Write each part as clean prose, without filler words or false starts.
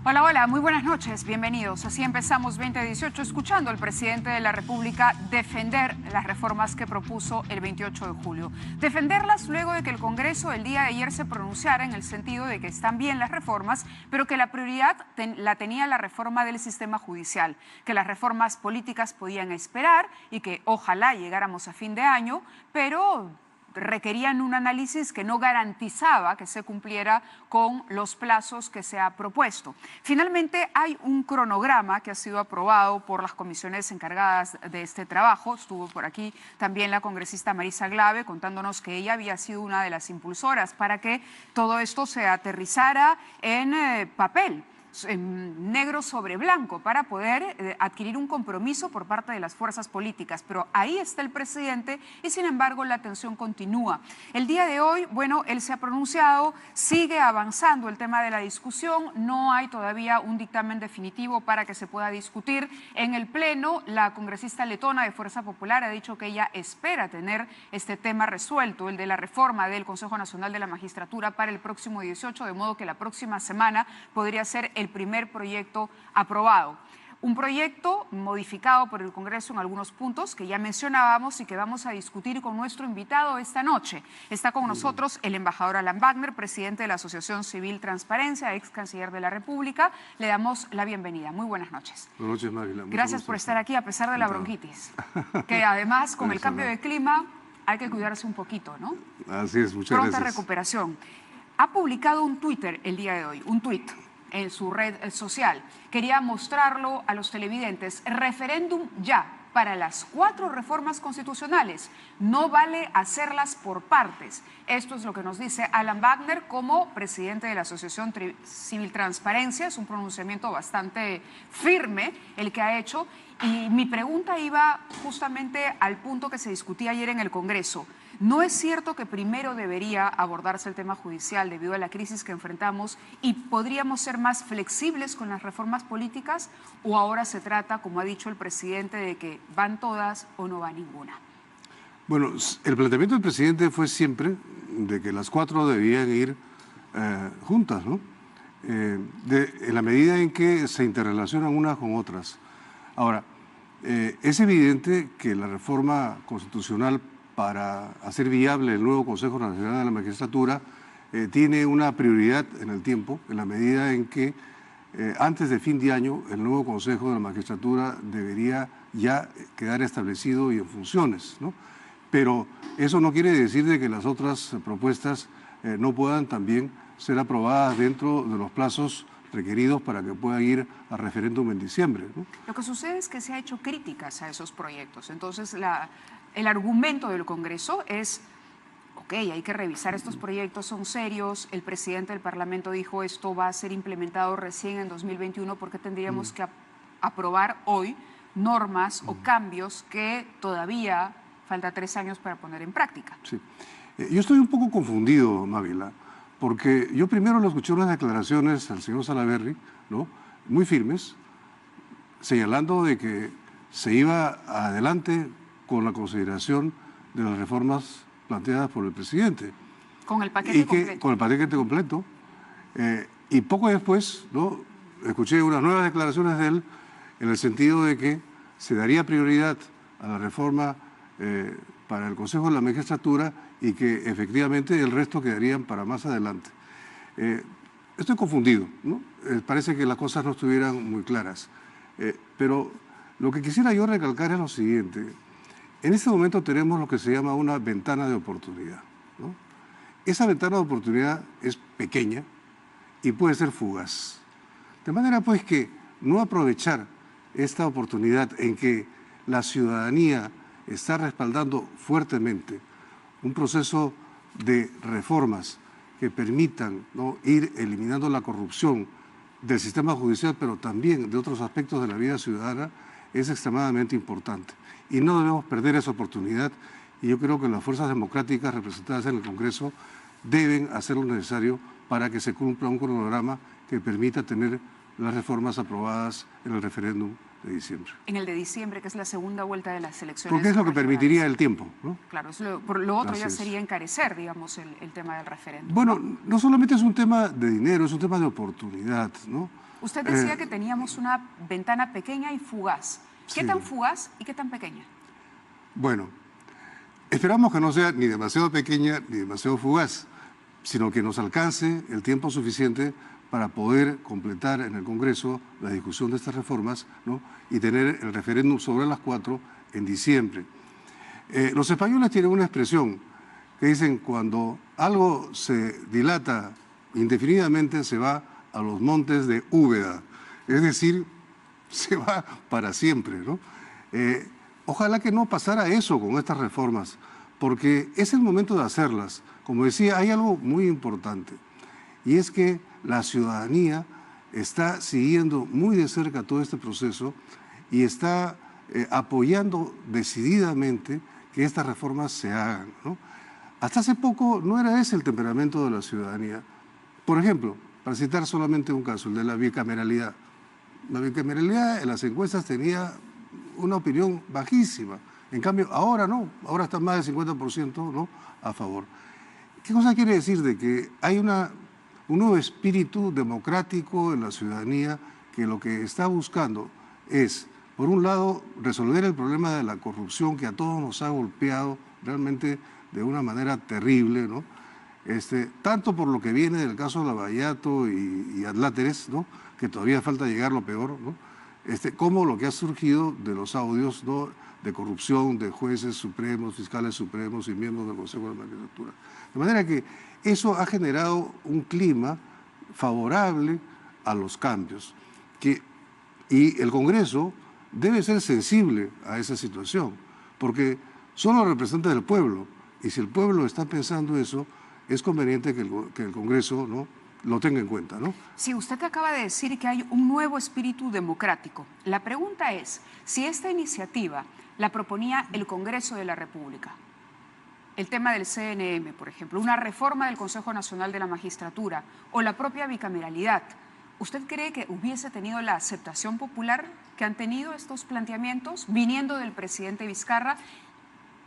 Hola, hola, muy buenas noches, bienvenidos. Así empezamos 2018 escuchando al presidente de la República defender las reformas que propuso el 28 de julio. Defenderlas luego de que el Congreso el día de ayer se pronunciara en el sentido de que están bien las reformas, pero que la prioridad la tenía la reforma del sistema judicial, que las reformas políticas podían esperar y que ojalá llegáramos a fin de año, pero requerían un análisis que no garantizaba que se cumpliera con los plazos que se ha propuesto. Finalmente, hay un cronograma que ha sido aprobado por las comisiones encargadas de este trabajo. Estuvo por aquí también la congresista Marisa Glave contándonos que ella había sido una de las impulsoras para que todo esto se aterrizara en papel, en negro sobre blanco, para poder adquirir un compromiso por parte de las fuerzas políticas. Pero ahí está el presidente y sin embargo la tensión continúa. El día de hoy, bueno, él se ha pronunciado, sigue avanzando el tema de la discusión, no hay todavía un dictamen definitivo para que se pueda discutir en el Pleno. La congresista letona de Fuerza Popular ha dicho que ella espera tener este tema resuelto, el de la reforma del Consejo Nacional de la Magistratura, para el próximo 18, de modo que la próxima semana podría ser el primer proyecto aprobado. Un proyecto modificado por el Congreso en algunos puntos que ya mencionábamos y que vamos a discutir con nuestro invitado esta noche. Está con nosotros el embajador Alan Wagner, presidente de la Asociación Civil Transparencia, ex canciller de la República. Le damos la bienvenida. Muy buenas noches. Buenas noches, Marila. Gracias por estar aquí a pesar de la bronquitis, que además con el cambio de clima hay que cuidarse un poquito, ¿no? Así es, muchas Pronta gracias. recuperación. Ha publicado un Twitter el día de hoy, un tuit en su red social. Quería mostrarlo a los televidentes. Referéndum ya para las 4 reformas constitucionales. No vale hacerlas por partes. Esto es lo que nos dice Alan Wagner como presidente de la Asociación Civil Transparencia. Es un pronunciamiento bastante firme el que ha hecho. Y mi pregunta iba justamente al punto que se discutía ayer en el Congreso. ¿No es cierto que primero debería abordarse el tema judicial debido a la crisis que enfrentamos y podríamos ser más flexibles con las reformas políticas? ¿O ahora se trata, como ha dicho el presidente, de que van todas o no va ninguna? Bueno, el planteamiento del presidente fue siempre de que las 4 debían ir juntas, ¿no? En la medida en que se interrelacionan unas con otras. Ahora, es evidente que la reforma constitucional para hacer viable el nuevo Consejo Nacional de la Magistratura tiene una prioridad en el tiempo, en la medida en que antes de fin de año el nuevo Consejo de la Magistratura debería ya quedar establecido y en funciones, ¿no? Pero eso no quiere decir de que las otras propuestas no puedan también ser aprobadas dentro de los plazos requeridos para que puedan ir a referéndum en diciembre, ¿no? Lo que sucede es que se ha hecho críticas a esos proyectos. Entonces, el argumento del Congreso es, ok, hay que revisar estos proyectos, son serios. El presidente del Parlamento dijo esto va a ser implementado recién en 2021 porque tendríamos que aprobar hoy normas o cambios que todavía falta 3 años para poner en práctica. Sí. Yo estoy un poco confundido, Mávila, porque yo primero le escuché unas declaraciones al señor Salaverry, ¿no?, muy firmes, señalando de que se iba adelante con la consideración de las reformas planteadas por el presidente. Con el paquete completo. Con el paquete completo. Y poco después, ¿no?, escuché unas nuevas declaraciones de él en el sentido de que se daría prioridad a la reforma para el Consejo de la Magistratura y que efectivamente el resto quedarían para más adelante. Estoy confundido, ¿no? Parece que las cosas no estuvieran muy claras. Pero lo que quisiera yo recalcar es lo siguiente. En este momento tenemos lo que se llama una ventana de oportunidad, ¿no? Esa ventana de oportunidad es pequeña y puede ser fugaz. De manera pues que no aprovechar esta oportunidad en que la ciudadanía está respaldando fuertemente un proceso de reformas que permitan, ¿no?, ir eliminando la corrupción del sistema judicial, pero también de otros aspectos de la vida ciudadana, es extremadamente importante. Y no debemos perder esa oportunidad, y yo creo que las fuerzas democráticas representadas en el Congreso deben hacer lo necesario para que se cumpla un cronograma que permita tener las reformas aprobadas en el referéndum de diciembre. En el de diciembre, que es la segunda vuelta de las elecciones. Porque es lo que regionales. permitiría el tiempo, ¿no? Claro, por lo otro Así ya es. sería encarecer, digamos, el tema del referéndum. Bueno, no solamente es un tema de dinero, es un tema de oportunidad, ¿no? Usted decía que teníamos una ventana pequeña y fugaz. ¿Qué Sí. tan fugaz y qué tan pequeña? Bueno, esperamos que no sea ni demasiado pequeña ni demasiado fugaz, sino que nos alcance el tiempo suficiente para poder completar en el Congreso la discusión de estas reformas, ¿no? Y tener el referéndum sobre las 4 en diciembre. Los españoles tienen una expresión que dicen: cuando algo se dilata indefinidamente se va a los montes de Úbeda, es decir, se va para siempre, ¿no? Ojalá que no pasara eso con estas reformas, porque es el momento de hacerlas. Como decía, hay algo muy importante, y es que la ciudadanía está siguiendo muy de cerca todo este proceso y está apoyando decididamente que estas reformas se hagan, ¿no? Hasta hace poco no era ese el temperamento de la ciudadanía. Por ejemplo, para citar solamente un caso, el de la bicameralidad. La bicameralidad en las encuestas tenía una opinión bajísima. En cambio, ahora no, ahora está más del 50%, ¿no?, a favor. ¿Qué cosa quiere decir? De que hay un nuevo espíritu democrático en la ciudadanía que lo que está buscando es, por un lado, resolver el problema de la corrupción que a todos nos ha golpeado realmente de una manera terrible, ¿no? Tanto por lo que viene del caso de Lavallato y Adláteres, ¿no?, que todavía falta llegar lo peor, ¿no?, como lo que ha surgido de los audios, ¿no?, de corrupción de jueces supremos, fiscales supremos y miembros del Consejo de la Magistratura. De manera que eso ha generado un clima favorable a los cambios, y el Congreso debe ser sensible a esa situación, porque son los representantes del pueblo, y si el pueblo está pensando eso, es conveniente que el Congreso, ¿no?, lo tenga en cuenta, ¿no? Sí, usted acaba de decir que hay un nuevo espíritu democrático. La pregunta es, si esta iniciativa la proponía el Congreso de la República, el tema del CNM, por ejemplo, una reforma del Consejo Nacional de la Magistratura o la propia bicameralidad, ¿usted cree que hubiese tenido la aceptación popular que han tenido estos planteamientos viniendo del presidente Vizcarra?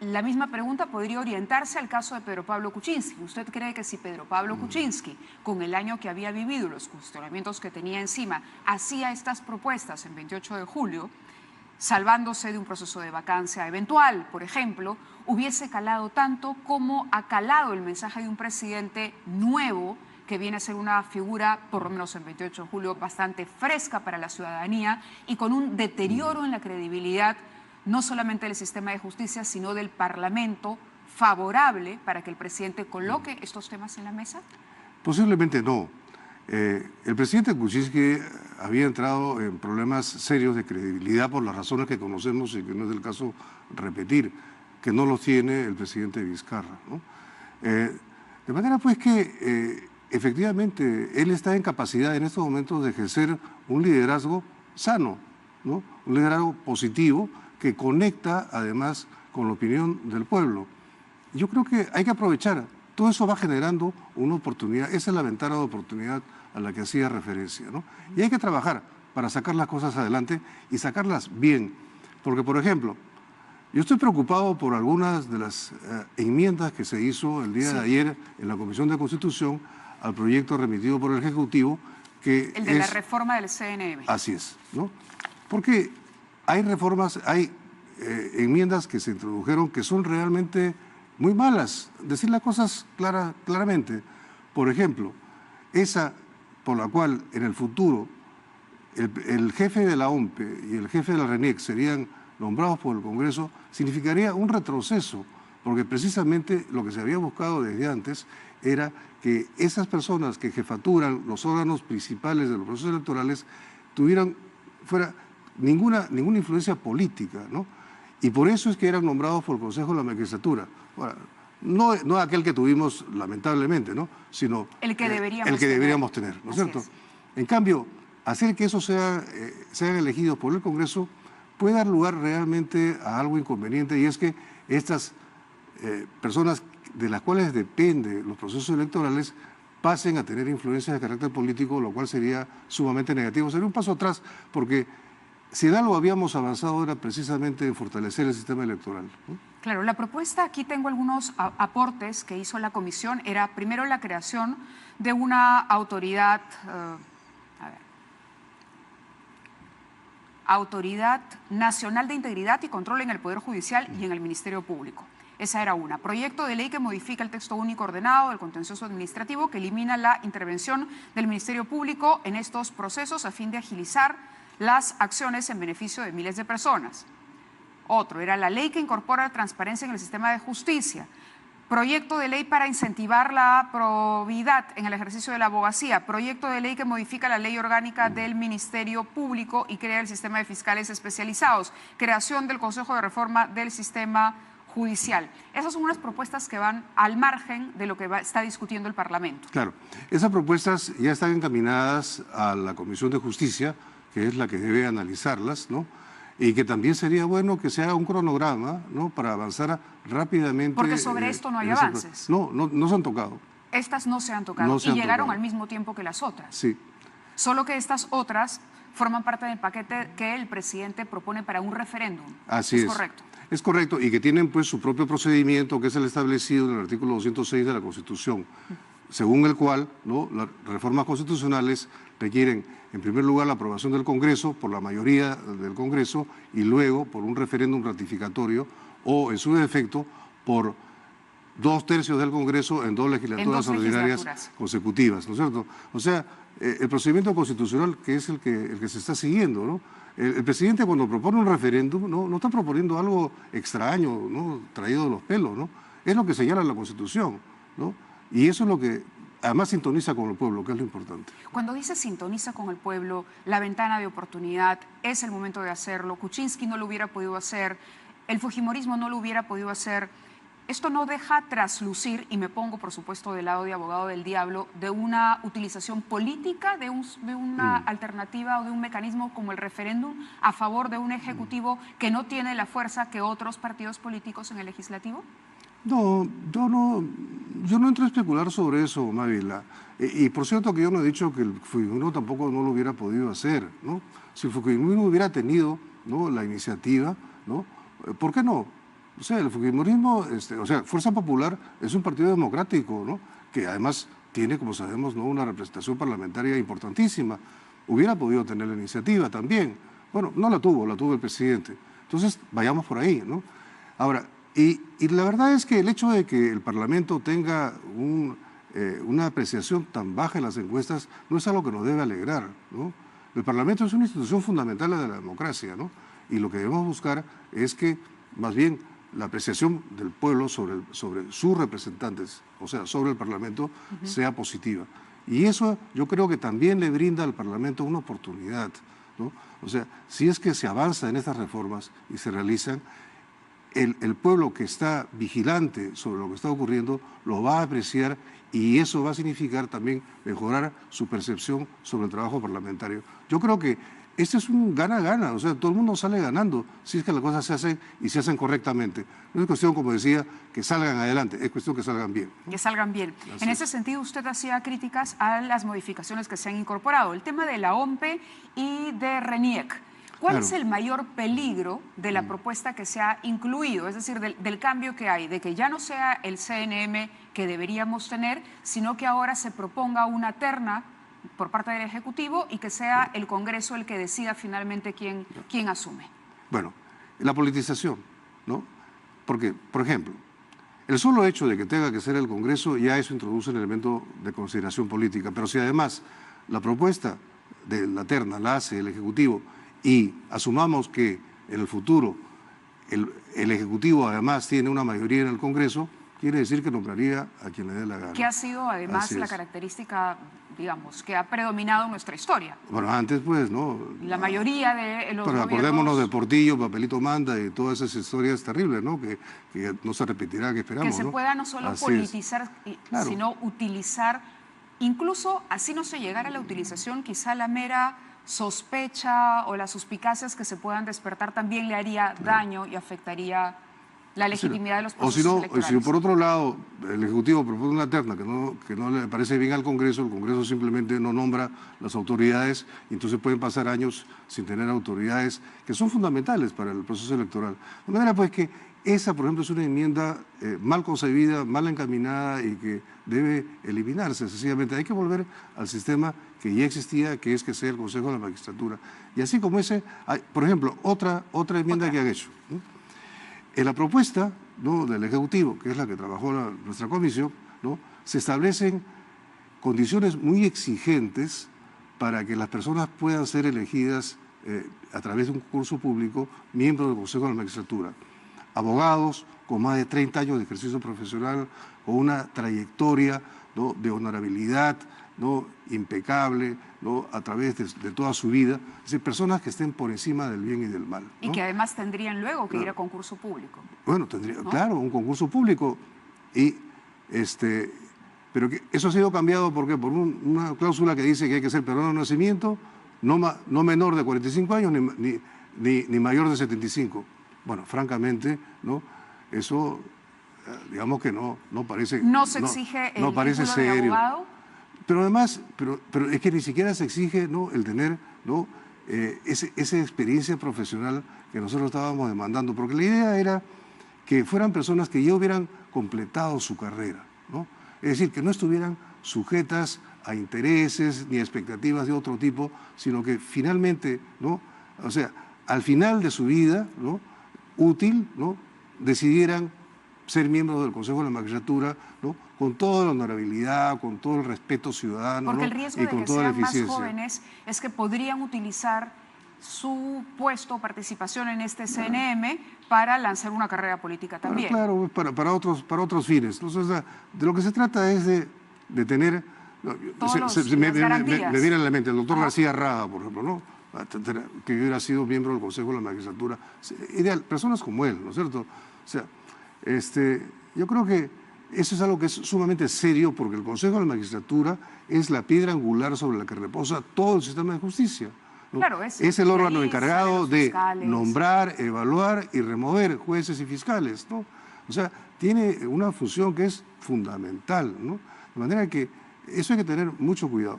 La misma pregunta podría orientarse al caso de Pedro Pablo Kuczynski. ¿Usted cree que si Pedro Pablo Kuczynski, con el año que había vivido, los cuestionamientos que tenía encima, hacía estas propuestas en 28 de julio, salvándose de un proceso de vacancia eventual, por ejemplo, hubiese calado tanto como ha calado el mensaje de un presidente nuevo que viene a ser una figura, por lo menos en 28 de julio, bastante fresca para la ciudadanía y con un deterioro en la credibilidad no solamente del sistema de justicia, sino del Parlamento, favorable para que el presidente coloque estos temas en la mesa? Posiblemente no. El presidente Kuczynski había entrado en problemas serios de credibilidad por las razones que conocemos y que no es el caso repetir, que no los tiene el presidente Vizcarra, ¿no? De manera pues que efectivamente él está en capacidad en estos momentos de ejercer un liderazgo sano, ¿no?, un liderazgo positivo que conecta además con la opinión del pueblo. Yo creo que hay que aprovechar. Todo eso va generando una oportunidad. Esa es la ventana de oportunidad a la que hacía referencia, ¿no? Y hay que trabajar para sacar las cosas adelante y sacarlas bien. Porque, por ejemplo, yo estoy preocupado por algunas de las enmiendas que se hizo el día de ayer en la Comisión de Constitución al proyecto remitido por el Ejecutivo, que el de la reforma del CNM. Así es, ¿no? Porque hay reformas, hay enmiendas que se introdujeron que son realmente muy malas. Decir las cosas claramente. Por ejemplo, esa por la cual en el futuro el jefe de la OMPE y el jefe de la RENIEC serían nombrados por el Congreso, significaría un retroceso, porque precisamente lo que se había buscado desde antes era que esas personas que jefaturan los órganos principales de los procesos electorales tuvieran ninguna influencia política, ¿no? Y por eso es que eran nombrados por el Consejo de la Magistratura. Ahora, no aquel que tuvimos lamentablemente, ¿no?, sino el que deberíamos tener, ¿no es cierto? En cambio, hacer que esos sean elegidos por el Congreso puede dar lugar realmente a algo inconveniente, y es que estas personas de las cuales dependen los procesos electorales pasen a tener influencias de carácter político, lo cual sería sumamente negativo. Sería un paso atrás, porque si en algo habíamos avanzado era precisamente en fortalecer el sistema electoral, ¿no? Claro, la propuesta, aquí tengo algunos aportes que hizo la comisión, era primero la creación de una autoridad, Autoridad Nacional de Integridad y Control en el Poder Judicial y en el Ministerio Público. Esa era una. Proyecto de ley que modifica el texto único ordenado del contencioso administrativo, que elimina la intervención del Ministerio Público en estos procesos a fin de agilizar las acciones en beneficio de miles de personas. Otro era la ley que incorpora la transparencia en el sistema de justicia. Proyecto de ley para incentivar la probidad en el ejercicio de la abogacía. Proyecto de ley que modifica la ley orgánica del Ministerio Público y crea el sistema de fiscales especializados. Creación del Consejo de Reforma del Sistema Judicial. Esas son unas propuestas que van al margen de lo que está discutiendo el Parlamento. Claro, esas propuestas ya están encaminadas a la Comisión de Justicia, que es la que debe analizarlas, ¿no? Y que también sería bueno que se haga un cronograma, ¿no?, para avanzar rápidamente. Porque sobre esto no hay avances. No se han tocado. Estas no se han tocado y llegaron al mismo tiempo que las otras. Sí. Solo que estas otras forman parte del paquete que el presidente propone para un referéndum. Así es. Correcto. Es correcto, y que tienen pues su propio procedimiento, que es el establecido en el artículo 206 de la Constitución, según el cual, ¿no?, las reformas constitucionales requieren, en primer lugar, la aprobación del Congreso, por la mayoría del Congreso, y luego por un referéndum ratificatorio, o en su defecto, por 2/3 del Congreso en dos legislaturas ordinarias consecutivas, ¿no es cierto? O sea, el procedimiento constitucional que es el que se está siguiendo, ¿no? El presidente, cuando propone un referéndum, no está proponiendo algo extraño, ¿no?, traído de los pelos, ¿no? Es lo que señala la Constitución, ¿no? Y eso es lo que además sintoniza con el pueblo, que es lo importante. Cuando dice sintoniza con el pueblo, la ventana de oportunidad, es el momento de hacerlo. Kuczynski no lo hubiera podido hacer, el fujimorismo no lo hubiera podido hacer. Esto no deja traslucir, y me pongo por supuesto del lado de abogado del diablo, de una utilización política, de una alternativa o de un mecanismo como el referéndum a favor de un ejecutivo que no tiene la fuerza que otros partidos políticos en el legislativo. No, yo no entro a especular sobre eso, Mávila. Y por cierto que yo no he dicho que el Fujimorismo tampoco no lo hubiera podido hacer, ¿no? Si el Fujimorismo hubiera tenido, ¿no?, la iniciativa, ¿no?, ¿por qué no? O sea, el Fujimorismo, Fuerza Popular es un partido democrático, ¿no?, que además tiene, como sabemos, ¿no?, una representación parlamentaria importantísima. Hubiera podido tener la iniciativa también. Bueno, no la tuvo el presidente. Entonces, vayamos por ahí, ¿no? Ahora, y la verdad es que el hecho de que el Parlamento tenga una apreciación tan baja en las encuestas no es algo que nos debe alegrar, ¿no? El Parlamento es una institución fundamental de la democracia, ¿no? Y lo que debemos buscar es que, más bien, la apreciación del pueblo sobre sus representantes, o sea, sobre el Parlamento, sea positiva. Y eso yo creo que también le brinda al Parlamento una oportunidad, ¿no? O sea, si es que se avanza en estas reformas y se realizan, el pueblo que está vigilante sobre lo que está ocurriendo lo va a apreciar, y eso va a significar también mejorar su percepción sobre el trabajo parlamentario. Yo creo que este es un gana-gana, o sea, todo el mundo sale ganando si es que las cosas se hacen y se hacen correctamente. No es cuestión, como decía, que salgan adelante, es cuestión que salgan bien, ¿no? Que salgan bien. En ese sentido, usted hacía críticas a las modificaciones que se han incorporado, el tema de la OMPE y de RENIEC. ¿Cuál es el mayor peligro de la propuesta que se ha incluido? Es decir, del cambio que hay, de que ya no sea el CNM que deberíamos tener, sino que ahora se proponga una terna por parte del Ejecutivo y que sea el Congreso el que decida finalmente quién asume. Bueno, la politización, ¿no? Porque, por ejemplo, el solo hecho de que tenga que ser el Congreso, ya eso introduce un elemento de consideración política. Pero si además la propuesta de la terna la hace el Ejecutivo, y asumamos que en el futuro el Ejecutivo además tiene una mayoría en el Congreso, quiere decir que nombraría a quien le dé la gana. Que ha sido además la característica, digamos, que ha predominado en nuestra historia. Bueno, antes pues, ¿no? La mayoría de los Pero acordémonos de Portillo, Papelito Manda y todas esas historias terribles, ¿no? Que no se repetirá, que esperamos, que se pueda no solo politizar, sino utilizar, incluso así no se llegara a la utilización, quizá la mera sospecha o las suspicacias que se puedan despertar también le haría daño y afectaría la legitimidad de los O procesos si no, electorales. si por otro lado el Ejecutivo propone una terna que no le parece bien al Congreso, el Congreso simplemente no nombra las autoridades y entonces pueden pasar años sin tener autoridades que son fundamentales para el proceso electoral. De manera pues que esa, por ejemplo, es una enmienda mal concebida, mal encaminada y que debe eliminarse. Sencillamente hay que volver al sistema que ya existía, que es que sea el Consejo de la Magistratura. Y así como ese, hay, por ejemplo, otra enmienda que han hecho, ¿no? En la propuesta, ¿no?, del Ejecutivo, que es la que trabajó nuestra comisión, ¿no?, se establecen condiciones muy exigentes para que las personas puedan ser elegidas a través de un concurso público miembros del Consejo de la Magistratura. Abogados con más de 30 años de ejercicio profesional, con una trayectoria, ¿no?, de honorabilidad, ¿no?, impecable, ¿no?, a través de toda su vida, es decir, personas que estén por encima del bien y del mal, ¿no? Y que además tendrían luego que ir a concurso público. Bueno, tendría, ¿no? Claro, un concurso público, y pero que eso ha sido cambiado ¿por qué? Por una cláusula que dice que hay que ser peruano de nacimiento, no menor de 45 años ni mayor de 75. Bueno, francamente, ¿no?, eso, digamos que no parece... ¿No se exige el parece título de serio. abogado? Pero además, pero es que ni siquiera se exige, ¿no?, el tener, ¿no?, esa experiencia profesional que nosotros estábamos demandando, porque la idea era que fueran personas que ya hubieran completado su carrera, ¿no? Es decir, que no estuvieran sujetas a intereses ni a expectativas de otro tipo, sino que finalmente, ¿no?, o sea, al final de su vida, ¿no?, útil, ¿no?, decidieran ser miembros del Consejo de la Magistratura, ¿no?, con toda la honorabilidad, con todo el respeto ciudadano, Porque ¿no?, el riesgo y de con que toda la sean más eficiencia. jóvenes es que podrían utilizar su puesto o participación en este CNM para lanzar una carrera política también. Claro, para otros fines. Entonces, de lo que se trata es de tener... me viene a la mente el doctor García Raga, por ejemplo, ¿no?, que hubiera sido miembro del Consejo de la Magistratura. Ideal, personas como él, ¿no es cierto? O sea, yo creo que eso es algo que es sumamente serio, porque el Consejo de la Magistratura es la piedra angular sobre la que reposa todo el sistema de justicia, ¿no? Claro, es el órgano encargado de fiscales, nombrar, evaluar y remover jueces y fiscales, ¿no? O sea, tiene una función que es fundamental, ¿no? De manera que eso hay que tener mucho cuidado.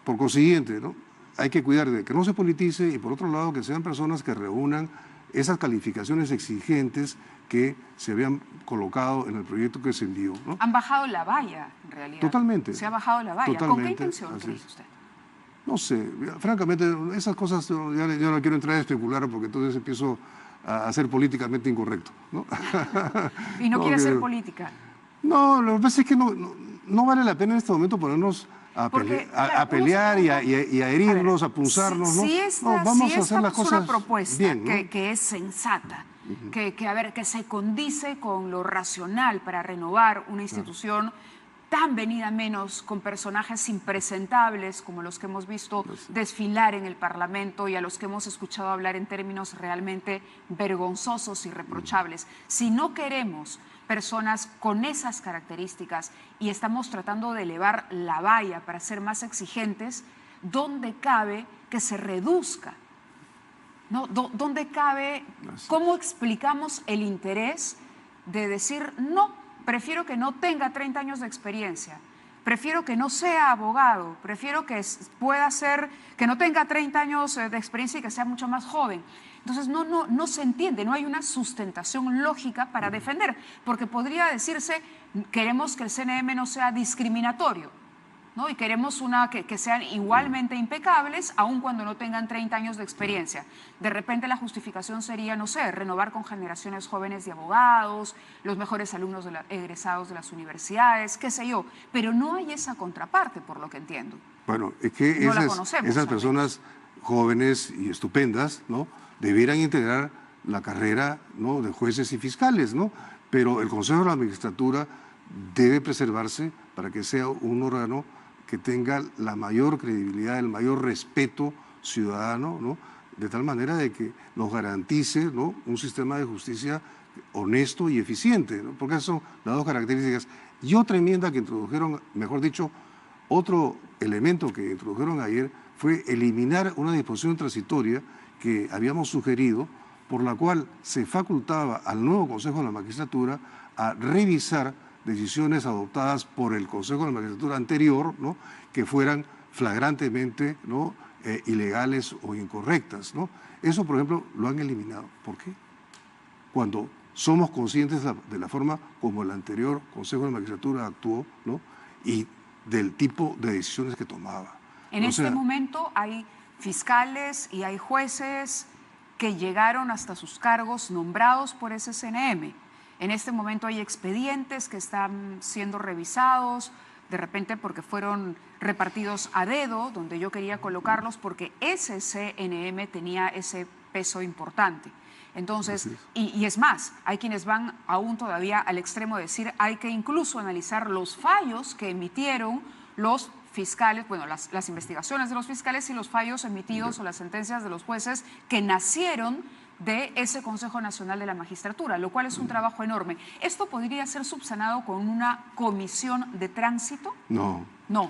Por consiguiente, ¿no?, hay que cuidar de que no se politice y, por otro lado, que sean personas que reúnan esas calificaciones exigentes que se habían colocado en el proyecto que se envió, ¿no? Han bajado la valla, en realidad. Totalmente. Se ha bajado la valla. ¿Con qué intención cree usted? No sé, francamente, esas cosas yo no quiero entrar a especular porque entonces empiezo a ser políticamente incorrecto, ¿no? ¿Y no quiere hacer política? No, lo que pasa es que no vale la pena en este momento ponernos a pelear y a herirnos, a punzarnos, ¿no? Vamos a hacer las cosas una propuesta bien, ¿no?, que es sensata, que se condice con lo racional para renovar una institución tan venida menos, con personajes impresentables como los que hemos visto desfilar en el Parlamento y a los que hemos escuchado hablar en términos realmente vergonzosos y reprochables. Si no queremos personas con esas características y estamos tratando de elevar la valla para ser más exigentes, ¿dónde cabe que se reduzca? ¿No? ¿Dónde cabe? ¿Cómo explicamos el interés de decir no? Prefiero que no tenga 30 años de experiencia, prefiero que no sea abogado, prefiero que pueda ser, que no tenga 30 años de experiencia y que sea mucho más joven. Entonces no se entiende, no hay una sustentación lógica para defender, porque podría decirse, queremos que el CNM no sea discriminatorio, ¿no?, y queremos que sean igualmente impecables, aun cuando no tengan 30 años de experiencia. De repente la justificación sería, no sé, renovar con generaciones jóvenes de abogados, los mejores alumnos egresados de las universidades, qué sé yo, pero no hay esa contraparte, por lo que entiendo. Bueno, es que esas personas jóvenes y estupendas, ¿no?, debieran integrar la carrera, ¿no?, de jueces y fiscales, ¿no? Pero el Consejo de la Magistratura debe preservarse para que sea un órgano que tenga la mayor credibilidad, el mayor respeto ciudadano, ¿no?, de tal manera de que nos garantice, ¿no?, un sistema de justicia honesto y eficiente, ¿no?, porque esas son las dos características. Y otra enmienda que introdujeron, mejor dicho, otro elemento que introdujeron ayer fue eliminar una disposición transitoria que habíamos sugerido por la cual se facultaba al nuevo Consejo de la Magistratura a revisar decisiones adoptadas por el Consejo de la Magistratura anterior, ¿no?, que fueran flagrantemente, ¿no?, ilegales o incorrectas, ¿no? Eso, por ejemplo, lo han eliminado. ¿Por qué? Cuando somos conscientes de la forma como el anterior Consejo de la Magistratura actuó, ¿no?, y del tipo de decisiones que tomaba. En este momento hay fiscales y hay jueces que llegaron hasta sus cargos nombrados por ese CNM. En este momento hay expedientes que están siendo revisados, de repente porque fueron repartidos a dedo, donde yo quería colocarlos, porque ese CNM tenía ese peso importante. Entonces, y es más, hay quienes van aún todavía al extremo de decir hay que incluso analizar los fallos que emitieron los fiscales, bueno, las investigaciones de los fiscales y los fallos emitidos o las sentencias de los jueces que nacieron de ese Consejo Nacional de la Magistratura, lo cual es un trabajo enorme. ¿Esto podría ser subsanado con una comisión de tránsito? No. No.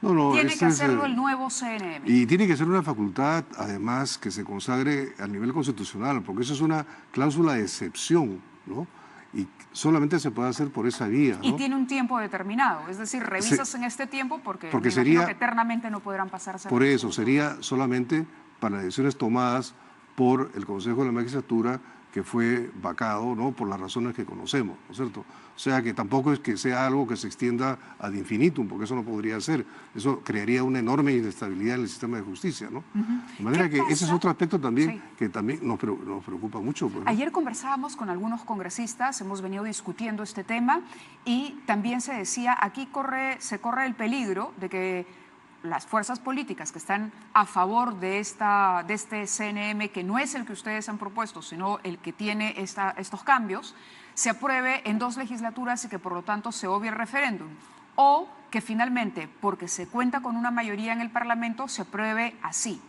No, tiene que hacerlo el nuevo CNM. Y tiene que ser una facultad, además, que se consagre a nivel constitucional, porque eso es una cláusula de excepción, ¿no? Y solamente se puede hacer por esa vía, ¿no? Y tiene un tiempo determinado, es decir, revisas en este tiempo porque me sería, imagino que eternamente no podrán pasarse. Por eso, sería solamente para decisiones tomadas por el Consejo de la Magistratura que fue vacado, ¿no?, por las razones que conocemos, ¿no es cierto? O sea, que tampoco es que sea algo que se extienda ad infinitum, porque eso no podría ser. Eso crearía una enorme inestabilidad en el sistema de justicia, ¿no? De manera que ese es otro aspecto también que también nos preocupa mucho. Pues, ¿no? Ayer conversábamos con algunos congresistas, hemos venido discutiendo este tema y también se decía, aquí se corre el peligro de que las fuerzas políticas que están a favor de este CNM, que no es el que ustedes han propuesto, sino el que tiene estos cambios, se apruebe en 2 legislaturas y que por lo tanto se obvie el referéndum. O que finalmente, porque se cuenta con una mayoría en el Parlamento, se apruebe así.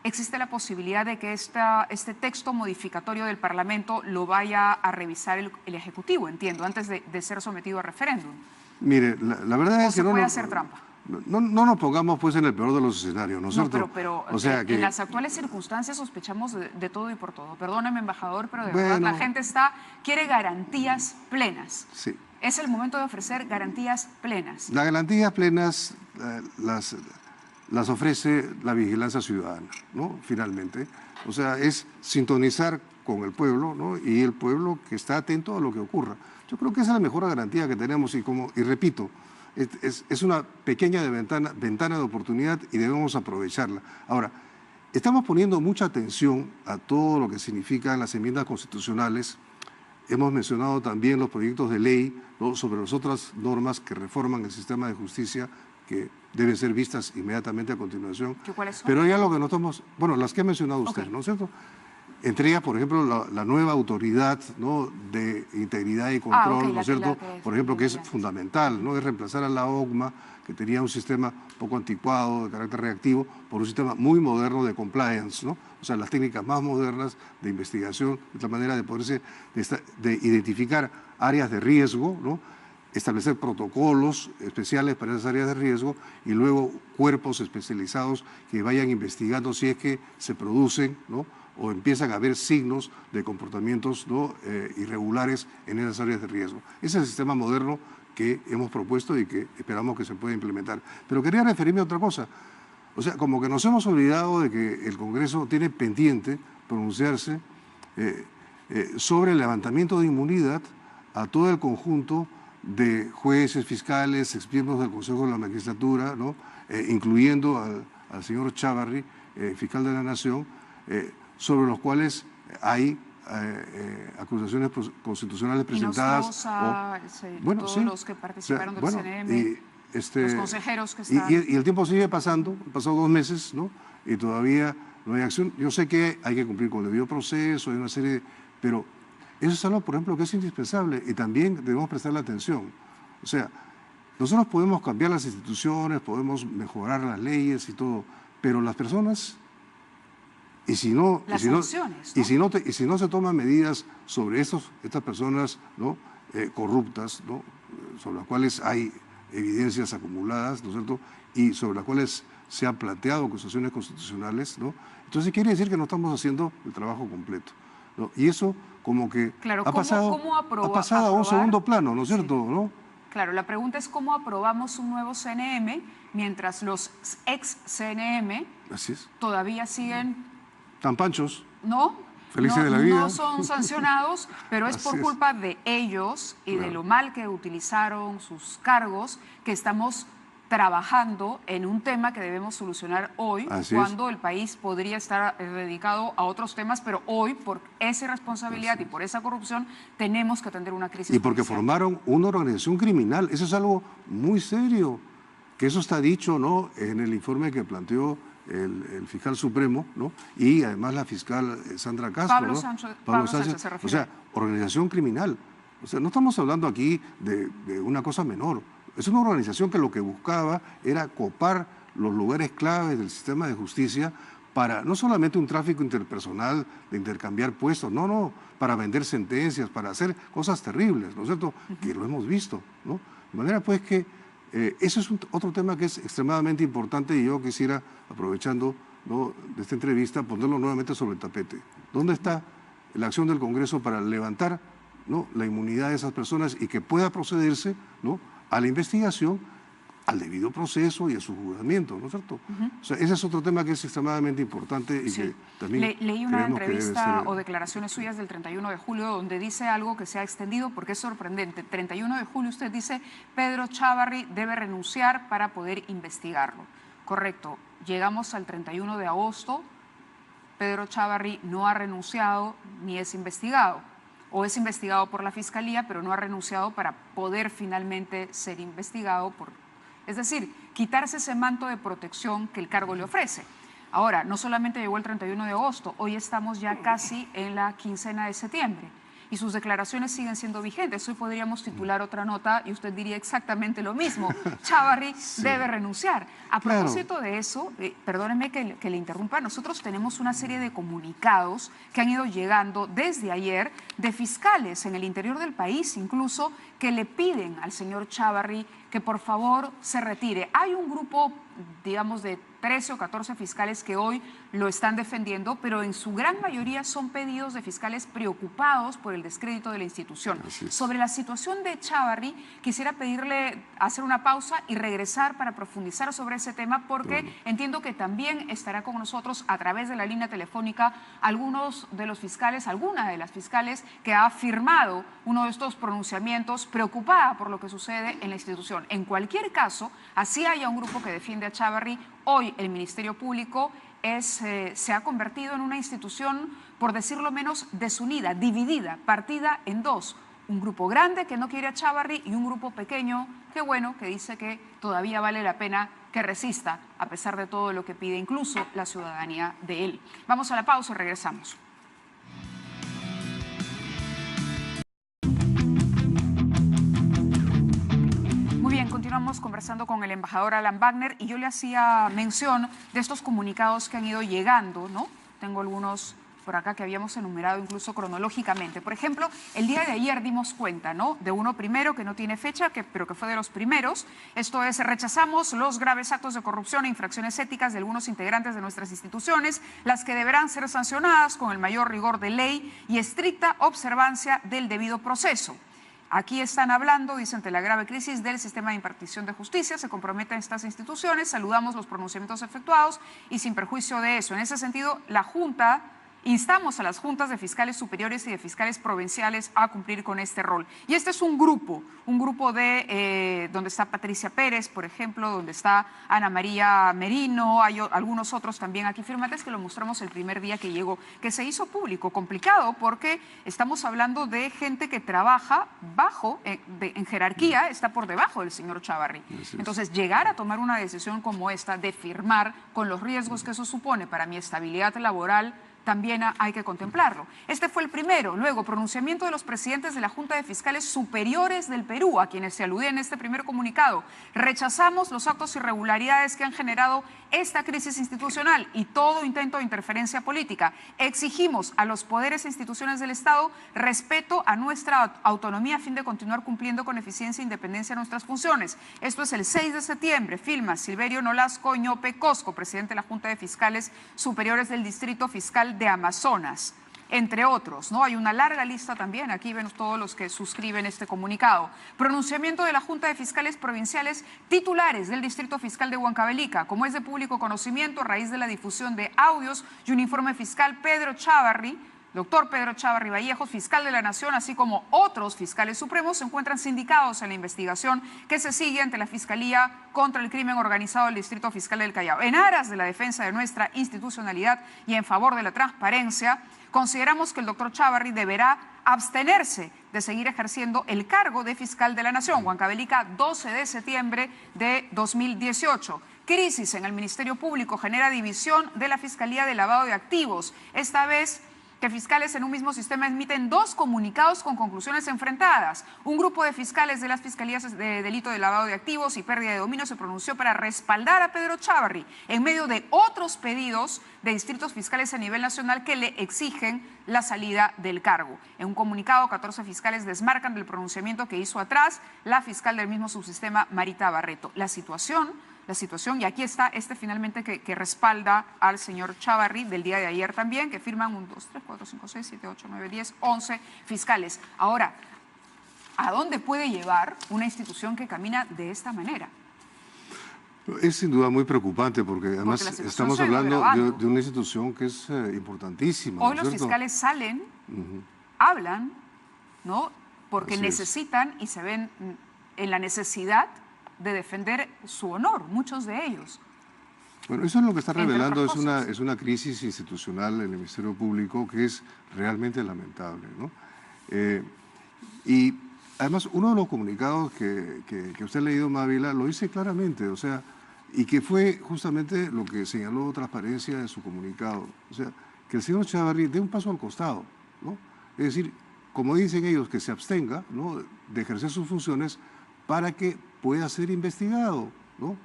¿Existe la posibilidad de que este texto modificatorio del Parlamento lo vaya a revisar el Ejecutivo, entiendo, antes de ser sometido a referéndum? Mire, la verdad es que no puede hacer trampa. No nos pongamos pues en el peor de los escenarios, ¿no es cierto? Pero o sea, en las actuales circunstancias sospechamos de todo y por todo. Perdóneme, embajador, pero de verdad la gente quiere garantías plenas. Sí. Es el momento de ofrecer garantías plenas. Las garantías plenas las ofrece la vigilancia ciudadana, ¿no? Finalmente. O sea, es sintonizar con el pueblo, ¿no?, y el pueblo que está atento a lo que ocurra. Yo creo que esa es la mejor garantía que tenemos y repito, es una pequeña ventana de oportunidad y debemos aprovecharla. Ahora, estamos poniendo mucha atención a todo lo que significan las enmiendas constitucionales. Hemos mencionado también los proyectos de ley, ¿no?, sobre las otras normas que reforman el sistema de justicia que deben ser vistas inmediatamente a continuación. ¿Cuáles son? Pero ya lo que notamos, bueno, las que ha mencionado usted, ¿no es cierto? Entre ellas, por ejemplo, la nueva autoridad, ¿no?, de integridad y control, ¿no es cierto? Por ejemplo, que es fundamental, ¿no? Es reemplazar a la OCMA, que tenía un sistema poco anticuado, de carácter reactivo, por un sistema muy moderno de compliance, ¿no? O sea, las técnicas más modernas de investigación, de tal manera de poderse, de identificar áreas de riesgo, ¿no?, establecer protocolos especiales para esas áreas de riesgo y luego cuerpos especializados que vayan investigando si es que se producen, ¿no?, o empiezan a haber signos de comportamientos, ¿no?, irregulares en esas áreas de riesgo. Ese es el sistema moderno que hemos propuesto y que esperamos que se pueda implementar. Pero quería referirme a otra cosa. O sea, como que nos hemos olvidado de que el Congreso tiene pendiente pronunciarse sobre el levantamiento de inmunidad a todo el conjunto de jueces, fiscales, exmiembros del Consejo de la Magistratura, ¿no?, incluyendo al señor Chávarri, fiscal de la Nación, sobre los cuales hay acusaciones constitucionales presentadas. Todos los que participaron del CNM, los consejeros que están. Y el tiempo sigue pasando, han pasado 2 meses, ¿no?, y todavía no hay acción. Yo sé que hay que cumplir con el debido proceso, hay una serie pero eso es algo, por ejemplo, que es indispensable y también debemos prestarle atención. O sea, nosotros podemos cambiar las instituciones, podemos mejorar las leyes y todo, pero las personas... Y si no se toman medidas sobre estas personas, ¿no?, corruptas, ¿no?, sobre las cuales hay evidencias acumuladas, ¿no es cierto?, y sobre las cuales se han planteado acusaciones constitucionales, ¿no?, entonces quiere decir que no estamos haciendo el trabajo completo. ¿no? Y eso como que claro, ha pasado a un segundo plano, ¿no es cierto? Sí. ¿No? Claro, la pregunta es cómo aprobamos un nuevo CNM mientras los ex CNM todavía siguen... Tan panchos. No, felices de la vida. No son sancionados, pero es por culpa de ellos y de lo mal que utilizaron sus cargos que estamos trabajando en un tema que debemos solucionar hoy, cuando el país podría estar dedicado a otros temas, pero hoy, por esa irresponsabilidad y por esa corrupción, tenemos que atender una crisis. Y porque judicial. formaron una organización criminal. Eso es algo muy serio, que eso está dicho, ¿no?, en el informe que planteó el fiscal supremo, ¿no?, y además la fiscal Sandra Castro, Pablo ¿no? Sánchez se refiere. O sea, organización criminal. O sea, no estamos hablando aquí de una cosa menor. Es una organización que lo que buscaba era copar los lugares claves del sistema de justicia para no solamente un tráfico interpersonal de intercambiar puestos, no, para vender sentencias, para hacer cosas terribles, ¿no es cierto?, que lo hemos visto, ¿no? De manera pues que eso es otro tema que es extremadamente importante y yo quisiera, aprovechando, ¿no?, de esta entrevista, ponerlo nuevamente sobre el tapete. ¿Dónde está la acción del Congreso para levantar, ¿no?, la inmunidad de esas personas y que pueda procederse, ¿no?, a la investigación, al debido proceso y a su juzgamiento, ¿no es cierto? O sea, ese es otro tema que es extremadamente importante y que también leí una entrevista ser... o declaraciones suyas del 31 de julio donde dice algo que se ha extendido porque es sorprendente. 31 de julio usted dice, Pedro Chávarri debe renunciar para poder investigarlo. Correcto. Llegamos al 31 de agosto, Pedro Chávarri no ha renunciado ni es investigado. O es investigado por la Fiscalía, pero no ha renunciado para poder finalmente ser investigado por... Es decir, quitarse ese manto de protección que el cargo le ofrece. Ahora, no solamente llegó el 31 de agosto, hoy estamos ya casi en la quincena de septiembre y sus declaraciones siguen siendo vigentes. Hoy podríamos titular otra nota y usted diría exactamente lo mismo. Chávarri debe renunciar. A propósito de eso, perdóneme que le interrumpa, nosotros tenemos una serie de comunicados que han ido llegando desde ayer de fiscales en el interior del país, incluso, que le piden al señor Chávarri que por favor se retire. Hay un grupo, digamos, de 13 o 14 fiscales que hoy lo están defendiendo, pero en su gran mayoría son pedidos de fiscales preocupados por el descrédito de la institución. Sobre la situación de Chávarri, quisiera pedirle hacer una pausa y regresar para profundizar sobre ese tema, porque entiendo que también estará con nosotros a través de la línea telefónica algunos de los fiscales, alguna de las fiscales que ha firmado uno de estos pronunciamientos preocupada por lo que sucede en la institución. En cualquier caso, así haya un grupo que defiende a Chávarri, hoy el Ministerio Público se ha convertido en una institución, por decirlo menos, desunida, dividida, partida en dos. Un grupo grande que no quiere a Chávarri y un grupo pequeño, que bueno, que dice que todavía vale la pena que resista, a pesar de todo lo que pide incluso la ciudadanía de él. Vamos a la pausa y regresamos. Continuamos conversando con el embajador Alan Wagner y yo le hacía mención de estos comunicados que han ido llegando, ¿no? Tengo algunos por acá que habíamos enumerado incluso cronológicamente. Por ejemplo, el día de ayer dimos cuenta, ¿no?, de uno primero que no tiene fecha, pero que fue de los primeros. Esto es, rechazamos los graves actos de corrupción e infracciones éticas de algunos integrantes de nuestras instituciones, las que deberán ser sancionadas con el mayor rigor de ley y estricta observancia del debido proceso. Aquí están hablando, dice, ante la grave crisis del sistema de impartición de justicia, se comprometen estas instituciones, saludamos los pronunciamientos efectuados y sin perjuicio de eso. En ese sentido, la Junta, instamos a las juntas de fiscales superiores y de fiscales provinciales a cumplir con este rol. Y este es un grupo de donde está Patricia Pérez, por ejemplo, donde está Ana María Merino, hay algunos otros también aquí firmantes que lo mostramos el primer día que llegó, que se hizo público, complicado porque estamos hablando de gente que trabaja bajo, en jerarquía, está por debajo del señor Chávarri. Entonces, llegar a tomar una decisión como esta de firmar con los riesgos que eso supone para mi estabilidad laboral, también hay que contemplarlo. Este fue el primero. Luego, pronunciamiento de los presidentes de la Junta de Fiscales Superiores del Perú, a quienes se alude en este primer comunicado. Rechazamos los actos e irregularidades que han generado esta crisis institucional y todo intento de interferencia política. Exigimos a los poderes e instituciones del Estado respeto a nuestra autonomía a fin de continuar cumpliendo con eficiencia e independencia nuestras funciones. Esto es el 6 de septiembre. Firma Silverio Nolasco Ñope Cosco, presidente de la Junta de Fiscales Superiores del Distrito Fiscal de Amazonas. entre otros, ¿no? Hay una larga lista también, aquí ven todos los que suscriben este comunicado. Pronunciamiento de la Junta de Fiscales Provinciales titulares del Distrito Fiscal de Huancavelica. Como es de público conocimiento, a raíz de la difusión de audios y un informe fiscal, doctor Pedro Chávarri Vallejos, fiscal de la Nación, así como otros fiscales supremos, se encuentran sindicados en la investigación que se sigue ante la Fiscalía contra el Crimen Organizado del Distrito Fiscal del Callao. En aras de la defensa de nuestra institucionalidad y en favor de la transparencia, consideramos que el doctor Chávarri deberá abstenerse de seguir ejerciendo el cargo de fiscal de la Nación. Huancavelica, 12 de septiembre de 2018. Crisis en el Ministerio Público genera división de la Fiscalía de Lavado de Activos. Esta vez que fiscales en un mismo sistema emiten dos comunicados con conclusiones enfrentadas. Un grupo de fiscales de las Fiscalías de Delito de Lavado de Activos y Pérdida de Dominio se pronunció para respaldar a Pedro Chávarri en medio de otros pedidos de distritos fiscales a nivel nacional que le exigen la salida del cargo. En un comunicado, 14 fiscales desmarcan del pronunciamiento que hizo atrás la fiscal del mismo subsistema, Marita Barreto. La situación, y aquí está finalmente que respalda al señor Chávarri del día de ayer también, que firman 1, 2, 3, 4, 5, 6, 7, 8, 9, 10, 11 fiscales. Ahora, ¿a dónde puede llevar una institución que camina de esta manera? Es sin duda muy preocupante porque además estamos hablando de una institución que es importantísima. Hoy los fiscales salen, hablan, ¿no? Porque necesitan y se ven en la necesidad de defender su honor, muchos de ellos. Bueno, eso es lo que está revelando, es una crisis institucional en el Ministerio Público que es realmente lamentable, ¿no? Y además, uno de los comunicados que usted ha leído, Mávila, lo dice claramente, o sea, y que fue justamente lo que señaló Transparencia en su comunicado, o sea, que el señor Chávarri dé un paso al costado, ¿no? Es decir, como dicen ellos, que se abstenga, ¿no?, de ejercer sus funciones para que pueda ser investigado, ¿no?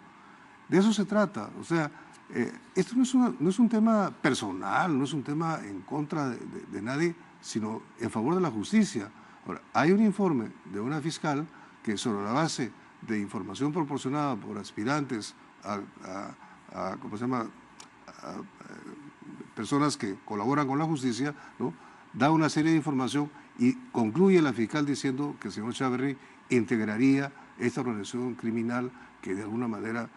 De eso se trata. O sea, esto no es un tema personal, no es un tema en contra de nadie, sino en favor de la justicia. Ahora, hay un informe de una fiscal que sobre la base de información proporcionada por aspirantes ¿cómo se llama?, personas que colaboran con la justicia, ¿no?, da una serie de información y concluye la fiscal diciendo que el señor Chávarri integraría esta organización criminal que de alguna manera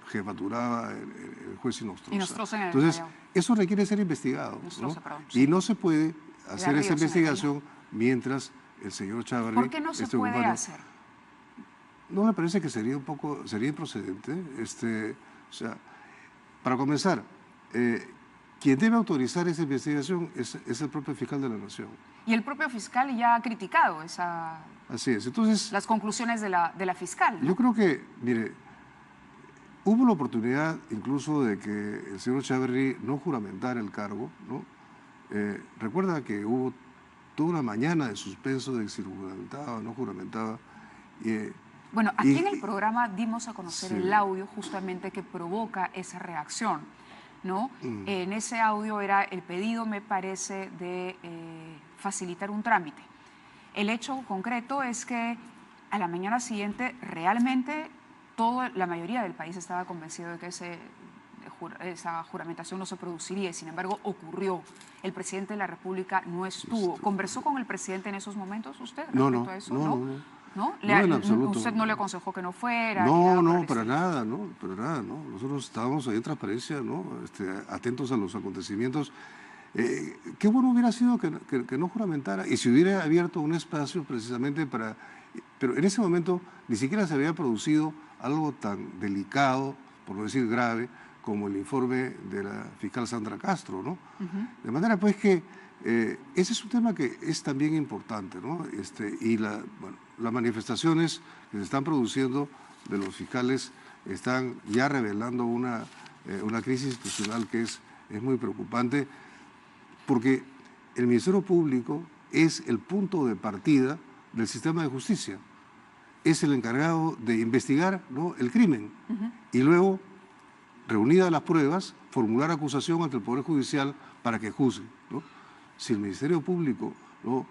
jefaturaba el juez Inostroza. Entonces, eso requiere ser investigado, ¿no? Y no se puede hacer esa investigación mientras el señor Chávarri... ¿Por qué no se puede hacer? ¿No le parece que sería improcedente? O sea, para comenzar, quien debe autorizar esa investigación es el propio fiscal de la Nación. Y el propio fiscal ya ha criticado Así es. Entonces, las conclusiones de la fiscal, ¿no? Yo creo que, mire, hubo la oportunidad incluso de que el señor Chávarri no juramentara el cargo, ¿no? Recuerda que hubo toda una mañana de suspenso de si juramentaba o no juramentaba. Bueno, aquí en el programa dimos a conocer el audio justamente que provoca esa reacción, ¿no? En ese audio era el pedido, me parece, de facilitar un trámite. El hecho concreto es que a la mañana siguiente realmente la mayoría del país estaba convencido de que esa juramentación no se produciría y sin embargo ocurrió. El presidente de la República no estuvo. ¿Conversó con el presidente en esos momentos usted respecto a eso? No, en absoluto. ¿Usted no le aconsejó que no fuera? No, para nada, ¿no? Nosotros estábamos ahí en Transparencia, ¿no? Atentos a los acontecimientos. Qué bueno hubiera sido que no juramentara y si hubiera abierto un espacio precisamente para... Pero en ese momento ni siquiera se había producido algo tan delicado, por no decir grave, como el informe de la fiscal Sandra Castro, ¿no? De manera pues que ese es un tema que es también importante, ¿no? Y las manifestaciones que se están produciendo de los fiscales están ya revelando una crisis institucional que es muy preocupante, porque el Ministerio Público es el punto de partida del sistema de justicia. Es el encargado de investigar, ¿no?, el crimen y luego, reunidas las pruebas, formular acusación ante el Poder Judicial para que juzgue, ¿no? Si el Ministerio Público, ¿no?,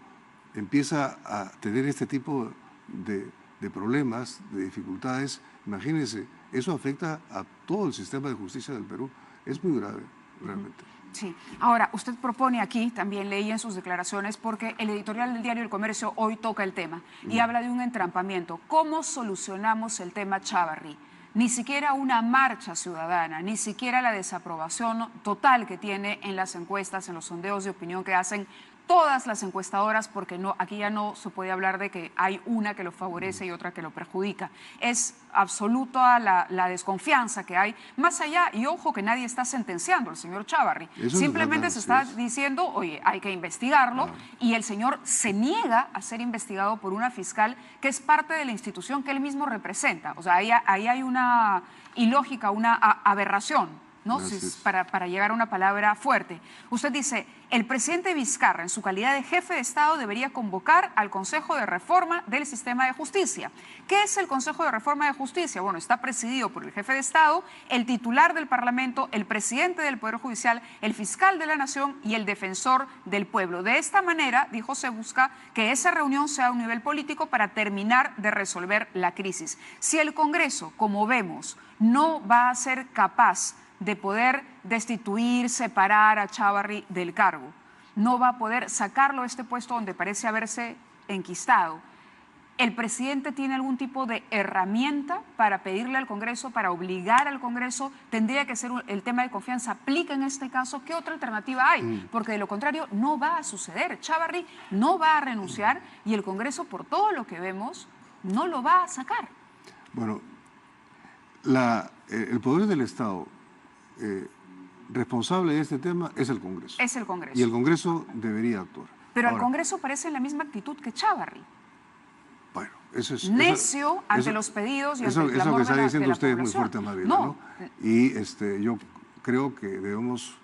empieza a tener este tipo de problemas, de dificultades, imagínense, eso afecta a todo el sistema de justicia del Perú. Es muy grave, realmente. Sí. Ahora, usted propone aquí, también leí en sus declaraciones, porque el editorial del diario El Comercio hoy toca el tema y habla de un entrampamiento. ¿Cómo solucionamos el tema Chávarri? Ni siquiera una marcha ciudadana, ni siquiera la desaprobación total que tiene en las encuestas, en los sondeos de opinión que hacen todas las encuestadoras, porque no, aquí ya no se puede hablar de que hay una que lo favorece y otra que lo perjudica. Es absoluta la desconfianza que hay, más allá, y ojo que nadie está sentenciando al señor Chávarri. Simplemente se está diciendo, oye, hay que investigarlo, y el señor se niega a ser investigado por una fiscal que es parte de la institución que él mismo representa. O sea, ahí hay una ilógica, una aberración, ¿no? Para llegar a una palabra fuerte. Usted dice, el presidente Vizcarra, en su calidad de jefe de Estado, debería convocar al Consejo de Reforma del Sistema de Justicia. ¿Qué es el Consejo de Reforma de Justicia? Bueno, está presidido por el jefe de Estado, el titular del Parlamento, el presidente del Poder Judicial, el fiscal de la Nación y el defensor del pueblo. De esta manera, dijo, se busca que esa reunión sea a un nivel político para terminar de resolver la crisis. Si el Congreso, como vemos, no va a ser capaz de poder destituir, separar a Chávarri del cargo, no va a poder sacarlo de este puesto donde parece haberse enquistado, ¿el presidente tiene algún tipo de herramienta para pedirle al Congreso, para obligar al Congreso? Tendría que ser el tema de confianza, aplica en este caso. ¿Qué otra alternativa hay? Porque de lo contrario no va a suceder. Chávarri no va a renunciar y el Congreso, por todo lo que vemos, no lo va a sacar. Bueno, el poder del Estado responsable de este tema es el Congreso. Es el Congreso. Y el Congreso debería actuar. Pero ahora, el Congreso parece en la misma actitud que Chávarri. Bueno, eso es... Necio ante los pedidos y ante el clamor de la población. Eso que está diciendo usted es muy fuerte, Amabila, ¿no? Y yo creo que debemos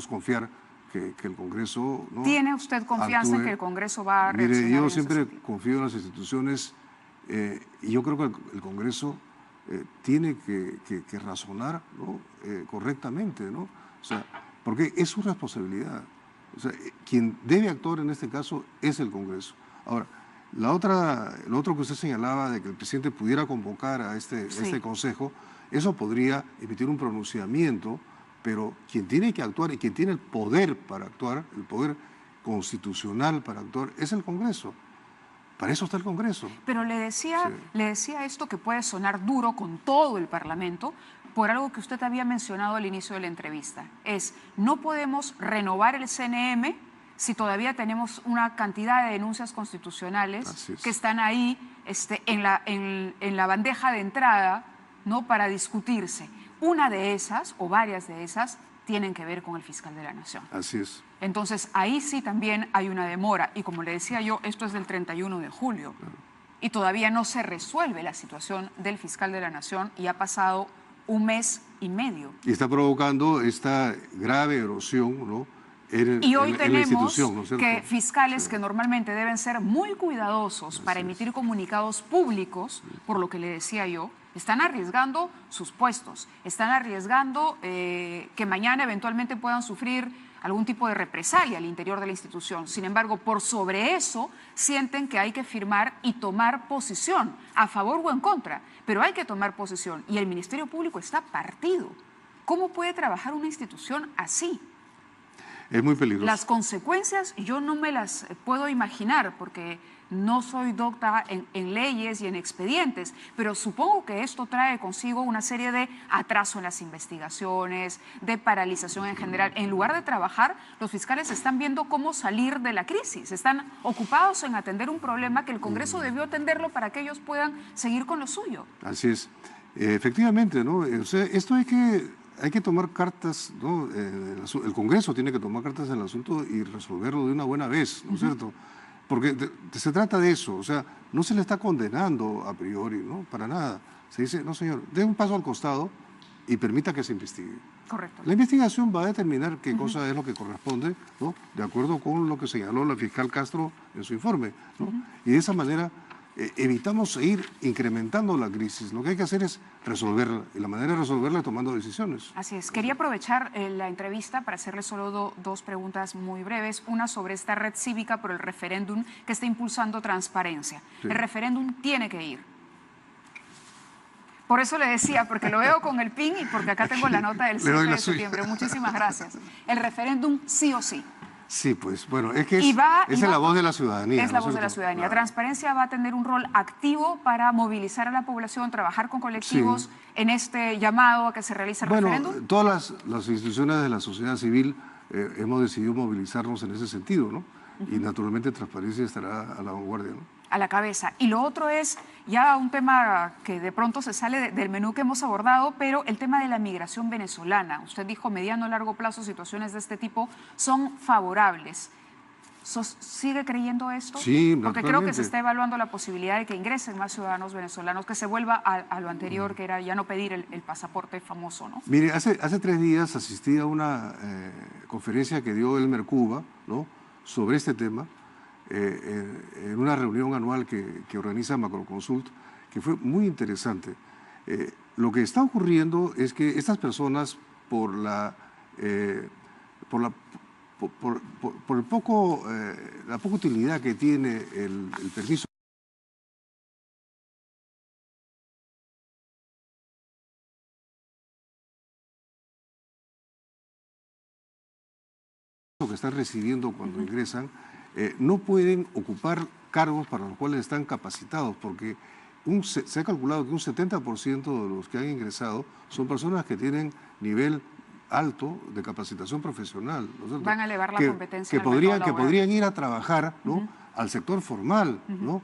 confiar que el Congreso... ¿no? ¿Tiene usted confianza en que el Congreso va a reaccionar? Mire, yo siempre confío en las instituciones y yo creo que el Congreso tiene que razonar, ¿no? Correctamente, ¿no? O sea, porque es su responsabilidad. O sea, quien debe actuar en este caso es el Congreso. Ahora, lo otro que usted señalaba de que el presidente pudiera convocar a este consejo, eso podría emitir un pronunciamiento, pero quien tiene que actuar y quien tiene el poder para actuar, el poder constitucional para actuar, es el Congreso. Para eso está el Congreso. Pero le decía esto que puede sonar duro con todo el Parlamento, por algo que usted había mencionado al inicio de la entrevista. No podemos renovar el CNM si todavía tenemos una cantidad de denuncias constitucionales que están ahí en la bandeja de entrada, ¿no? Para discutirse. Una de esas, o varias de esas, tienen que ver con el fiscal de la Nación. Así es. Entonces, ahí sí también hay una demora. Y como le decía yo, esto es del 31 de julio. Y todavía no se resuelve la situación del fiscal de la Nación y ha pasado 1 mes y medio. Y está provocando esta grave erosión, ¿no? Y hoy tenemos ¿no es cierto? que fiscales que normalmente deben ser muy cuidadosos para emitir comunicados públicos, por lo que le decía yo, están arriesgando sus puestos, están arriesgando que mañana eventualmente puedan sufrir algún tipo de represalia al interior de la institución. Sin embargo, por sobre eso sienten que hay que firmar y tomar posición, a favor o en contra, pero hay que tomar posición y el Ministerio Público está partido. ¿Cómo puede trabajar una institución así? Es muy peligroso. Las consecuencias yo no me las puedo imaginar porque no soy docta en leyes y en expedientes, pero supongo que esto trae consigo una serie de atraso en las investigaciones, de paralización en general. En lugar de trabajar, los fiscales están viendo cómo salir de la crisis, están ocupados en atender un problema que el Congreso debió atenderlo para que ellos puedan seguir con lo suyo. Así es. Efectivamente, ¿no? O sea, esto hay que tomar cartas, ¿no? El Congreso tiene que tomar cartas en el asunto y resolverlo de una buena vez, ¿no es cierto? Porque se trata de eso, o sea, no se le está condenando a priori, ¿no? Para nada. Se dice, no señor, dé un paso al costado y permita que se investigue. Correcto. La investigación va a determinar qué cosa es lo que corresponde, ¿no? De acuerdo con lo que señaló la fiscal Castro en su informe, ¿no? Y de esa manera evitamos seguir incrementando la crisis. Lo que hay que hacer es resolverla, y la manera de resolverla es tomando decisiones. Así es. Quería aprovechar la entrevista para hacerle solo dos preguntas muy breves. Una sobre esta red cívica por el referéndum que está impulsando transparencia. Sí. El referéndum tiene que ir. Por eso le decía, porque lo veo con el PIN y porque acá tengo la nota del 7 de septiembre. Muchísimas gracias. El referéndum sí o sí. Sí, pues bueno, es que es la voz de la ciudadanía. Es la voz de la ciudadanía. Claro. Transparencia va a tener un rol activo para movilizar a la población, trabajar con colectivos en este llamado a que se realice el referéndum. Bueno, todas las instituciones de la sociedad civil hemos decidido movilizarnos en ese sentido, ¿no? Y naturalmente Transparencia estará a la vanguardia, ¿no? A la cabeza. Y lo otro es ya un tema que de pronto se sale del menú que hemos abordado, pero el tema de la migración venezolana. Usted dijo mediano a largo plazo situaciones de este tipo son favorables. ¿Sigue creyendo esto? Sí, porque creo que se está evaluando la posibilidad de que ingresen más ciudadanos venezolanos, que se vuelva a lo anterior, que era ya no pedir el pasaporte famoso, ¿no? Mire, hace 3 días asistí a una conferencia que dio Elmer Cuba, ¿no?, sobre este tema, en una reunión anual que organiza Macroconsult, que fue muy interesante. Lo que está ocurriendo es que estas personas, por la poca utilidad que tiene el permiso que están recibiendo cuando ingresan, no pueden ocupar cargos para los cuales están capacitados, porque se ha calculado que un 70% de los que han ingresado son personas que tienen nivel alto de capacitación profesional, ¿no es cierto? Van a elevar la competencia que podrían ir a trabajar, ¿no?, al sector formal, ¿no?,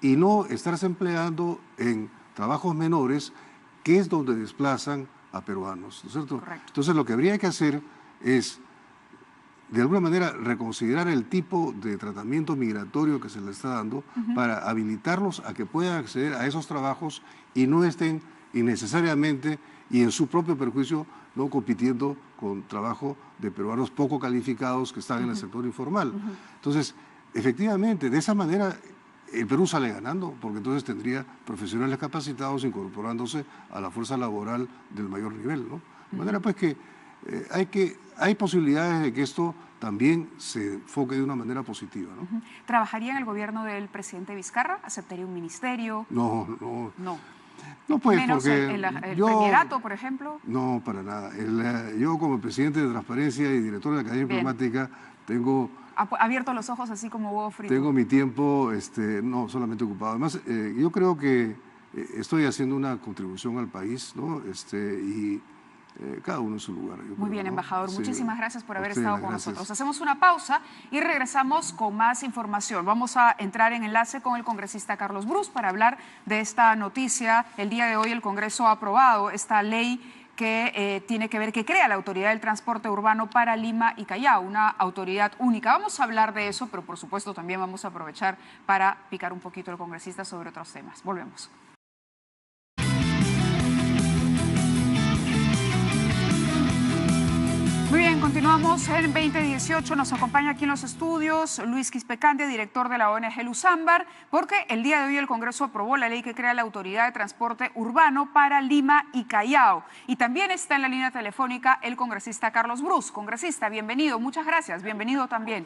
y no estarse empleando en trabajos menores, que es donde desplazan a peruanos, ¿no es cierto? Correcto. Entonces lo que habría que hacer es, de alguna manera, reconsiderar el tipo de tratamiento migratorio que se le está dando para habilitarlos a que puedan acceder a esos trabajos y no estén innecesariamente y en su propio perjuicio, no compitiendo con trabajo de peruanos poco calificados que están en el sector informal. Entonces, efectivamente, de esa manera el Perú sale ganando, porque entonces tendría profesionales capacitados incorporándose a la fuerza laboral del mayor nivel, ¿no? De manera pues que hay posibilidades de que esto también se enfoque de una manera positiva, ¿no? ¿Trabajaría en el gobierno del presidente Vizcarra? ¿Aceptaría un ministerio? No. No. No, pues, menos porque el premierato, por ejemplo. No, para nada. Yo como presidente de Transparencia y director de la Academia Diplomática tengo... Abierto los ojos así como huevo frito. Tengo mi tiempo no solamente ocupado. Además, yo creo que estoy haciendo una contribución al país, ¿no? Y cada uno en su lugar. Muy bien, embajador. Sí, muchísimas gracias por haber usted, estado con gracias. nosotros. Hacemos una pausa y regresamos con más información. Vamos a entrar en enlace con el congresista Carlos Brus para hablar de esta noticia. El día de hoy el Congreso ha aprobado esta ley que tiene que ver, que crea la Autoridad del Transporte Urbano para Lima y Callao, una autoridad única. Vamos a hablar de eso, pero por supuesto también vamos a aprovechar para picar un poquito al congresista sobre otros temas. Volvemos. Muy bien, continuamos en 2018. Nos acompaña aquí en los estudios Luis Quispecante, director de la ONG Luzambar, porque el día de hoy el Congreso aprobó la ley que crea la Autoridad de Transporte Urbano para Lima y Callao. Y también está en la línea telefónica el congresista Carlos Brus. Congresista, bienvenido, muchas gracias. Bienvenido también.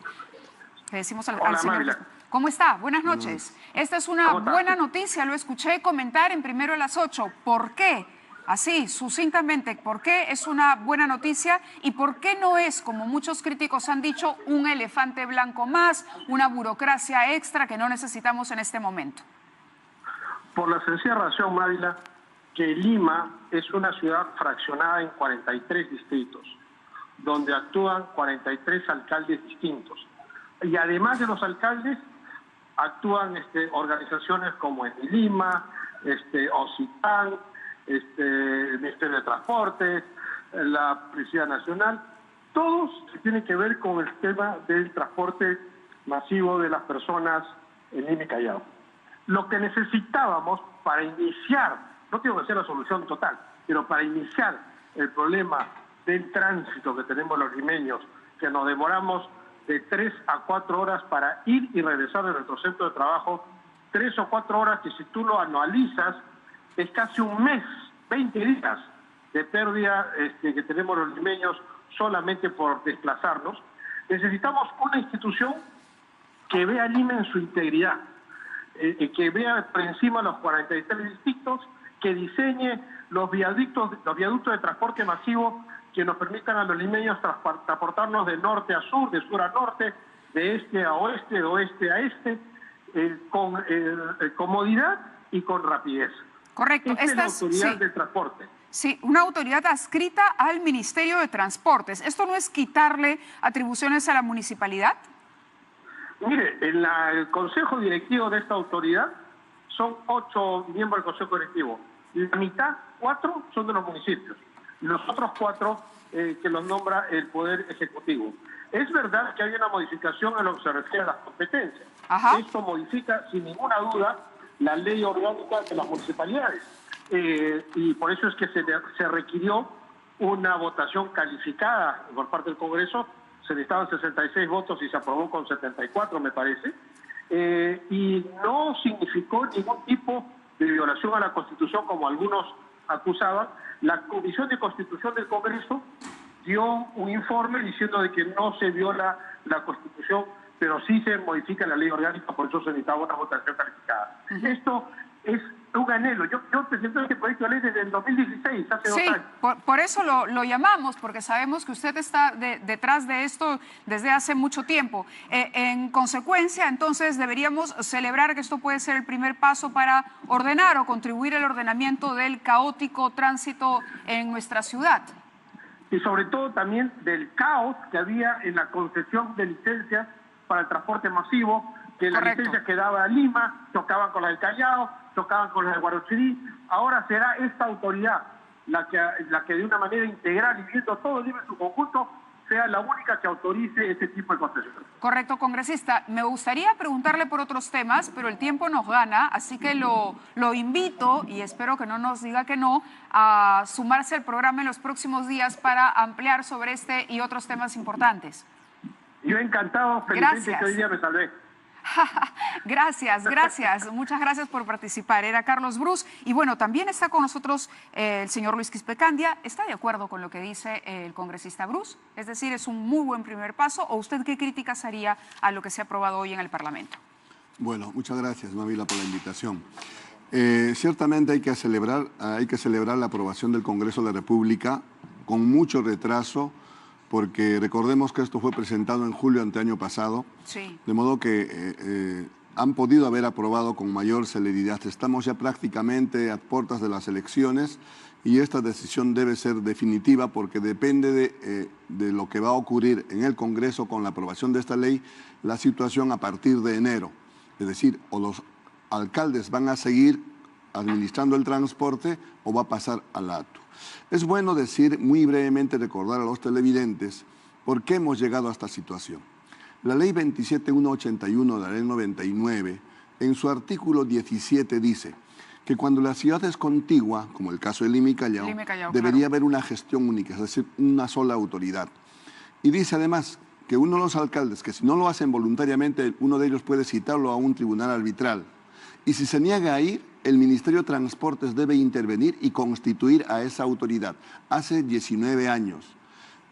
Le decimos al señor. ¿Cómo está? Buenas noches. Esta es una buena noticia, lo escuché comentar en Primero a las 8. ¿Por qué? Así, sucintamente, ¿por qué es una buena noticia y por qué no es, como muchos críticos han dicho, un elefante blanco más, una burocracia extra que no necesitamos en este momento? Por la sencilla razón, Mávila, que Lima es una ciudad fraccionada en 43 distritos, donde actúan 43 alcaldes distintos. Y además de los alcaldes, actúan organizaciones como Lima, OCITAN, el Ministerio de Transportes, la Policía Nacional, todos tienen que ver con el tema del transporte masivo de las personas en Lima y Callao. Lo que necesitábamos para iniciar, no tengo que ser la solución total, pero para iniciar el problema del tránsito que tenemos los limeños, que nos demoramos de 3 a 4 horas para ir y regresar de nuestro centro de trabajo, 3 o 4 horas que si tú lo anualizas, es casi un mes, 20 días de pérdida que tenemos los limeños solamente por desplazarnos. Necesitamos una institución que vea a Lima en su integridad, que vea por encima los 43 distritos que diseñe los viaductos de transporte masivo que nos permitan a los limeños transportarnos de norte a sur, de sur a norte, de este a oeste, de oeste a este, con comodidad y con rapidez. Correcto. Esta es la autoridad del transporte. Sí, una autoridad adscrita al Ministerio de Transportes. ¿Esto no es quitarle atribuciones a la municipalidad? Mire, en el consejo directivo de esta autoridad son 8 miembros del consejo directivo. La mitad, 4, son de los municipios. Y los otros 4 que los nombra el Poder Ejecutivo. Es verdad que hay una modificación en lo que se refiere a las competencias. Ajá. Esto modifica, sin ninguna duda, la ley orgánica de las municipalidades. Y por eso es que se requirió una votación calificada por parte del Congreso. Se necesitaban 66 votos y se aprobó con 74, me parece. Y no significó ningún tipo de violación a la Constitución, como algunos acusaban. La Comisión de Constitución del Congreso dio un informe diciendo de que no se viola la Constitución, pero sí se modifica la ley orgánica, por eso se necesitaba una votación calificada. Esto es un anhelo. Yo presenté este proyecto de ley desde el 2016, hace 2 años. Sí, por eso lo llamamos, porque sabemos que usted está detrás de esto desde hace mucho tiempo. En consecuencia, entonces, deberíamos celebrar que esto puede ser el primer paso para ordenar o contribuir al ordenamiento del caótico tránsito en nuestra ciudad. Y sobre todo también del caos que había en la concesión de licencias para el transporte masivo, que las licencias que daba Lima chocaban con las del Callao, chocaban con las de Guarochirí. Ahora será esta autoridad la que de una manera integral y viendo todo Lima en su conjunto sea la única que autorice ese tipo de concesiones. Correcto, congresista. Me gustaría preguntarle por otros temas, pero el tiempo nos gana, así que lo invito, y espero que no nos diga que no, a sumarse al programa en los próximos días para ampliar sobre este y otros temas importantes. Yo encantado, felizmente que hoy día me salvé. Gracias. Muchas gracias por participar. Era Carlos Brus. Y bueno, también está con nosotros el señor Luis Quispecandia. ¿Está de acuerdo con lo que dice el congresista Brus? Es decir, ¿es un muy buen primer paso? ¿O usted qué críticas haría a lo que se ha aprobado hoy en el Parlamento? Bueno, muchas gracias, Mavila, por la invitación. Ciertamente hay que celebrar la aprobación del Congreso de la República con mucho retraso, porque recordemos que esto fue presentado en julio anteaño pasado, sí. De modo que han podido haber aprobado con mayor celeridad. Estamos ya prácticamente a puertas de las elecciones y esta decisión debe ser definitiva porque depende de lo que va a ocurrir en el Congreso con la aprobación de esta ley, la situación a partir de enero. Es decir, o los alcaldes van a seguir administrando el transporte o va a pasar al ATU. Es bueno decir, muy brevemente, recordar a los televidentes por qué hemos llegado a esta situación. La ley 27181 de la ley 99, en su artículo 17 dice que cuando la ciudad es contigua, como el caso de Lima y Callao, debería haber una gestión única, es decir, una sola autoridad. Y dice además que uno de los alcaldes, que si no lo hacen voluntariamente, uno de ellos puede citarlo a un tribunal arbitral. Y si se niega a ir, el Ministerio de Transportes debe intervenir y constituir a esa autoridad. Hace 19 años.